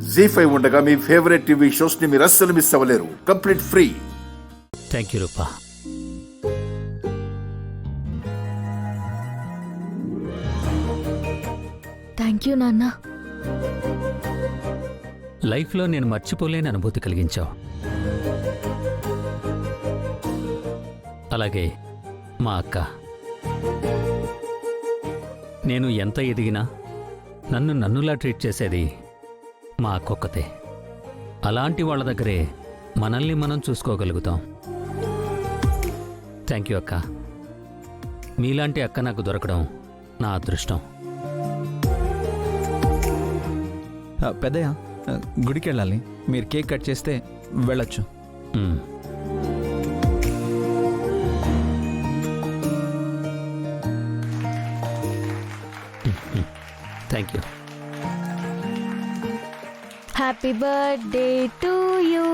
జీ5 ఉండగా మీ favourite TV shows ని మీరు అస్సలు మిస్ అవ్వలేరు. Complete free. Thank you Roopa. Thank you నాన్న. లైఫ్లో నేను మర్చిపోలేని అనుభూతి కలిగించావు. అలాగే మా అక్క. నేను ఎంత ఎదిగినా నన్ను నన్నులా ట్రీట్ చేసేది మా అక్కొక్కతే. అలాంటి వాళ్ళ దగ్గరే మనల్ని మనం చూసుకోగలుగుతాం. థ్యాంక్ యూ అక్క. మీలాంటి అక్క నాకు దొరకడం నా అదృష్టం. పెద్దయ్య, గుడికి వెళ్ళాలి. మీరు కేక్ కట్ చేస్తే వెళ్ళొచ్చు. Thank you. Happy birthday to you.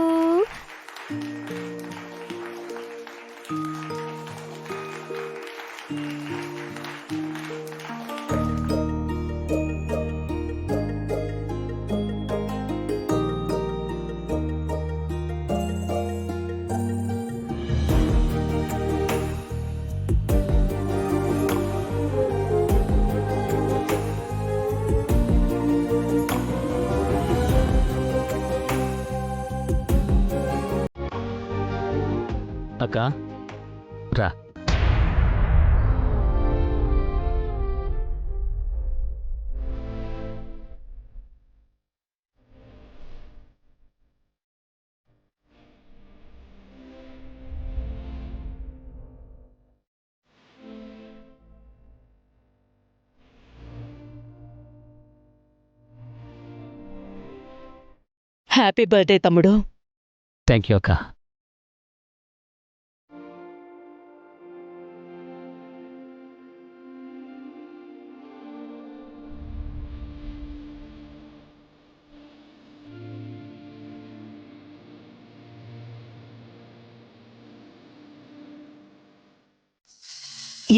అక్క రా. హ్యాపీ బర్త్డే తమ్ముడు. థ్యాంక్ యూ అక్క.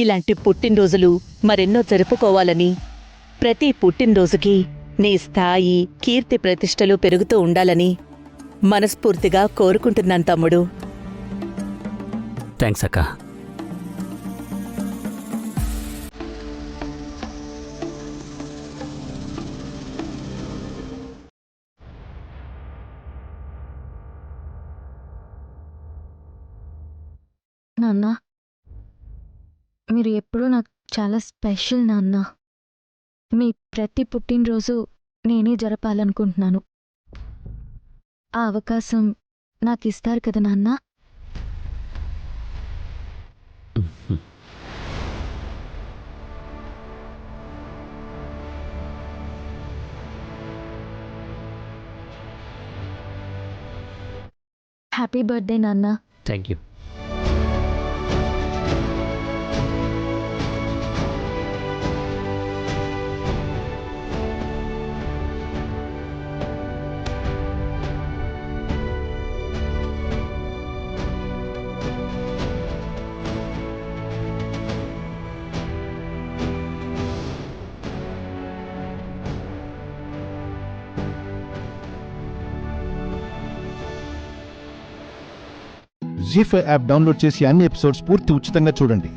ఇలాంటి పుట్టినరోజులు మరెన్నో జరుపుకోవాలని, ప్రతి పుట్టినరోజుకి నీ స్థాయి, కీర్తి ప్రతిష్టలు పెరుగుతూ ఉండాలని మనస్ఫూర్తిగా కోరుకుంటున్నాను తమ్ముడు. థ్యాంక్స్ అక్క. నాన్న, మీరు ఎప్పుడూ నాకు చాలా స్పెషల్ నాన్న. మీ ప్రతి పుట్టినరోజు నేనే జరపాలనుకుంటున్నాను. ఆ అవకాశం నాకు ఇస్తారు కదా నాన్న? హ్యాపీ బర్త్డే నాన్న. Thank you. ZEE5 app download చేసి అన్ని ఎపిసోడ్స్ పూర్తి ఉచితంగా చూడండి.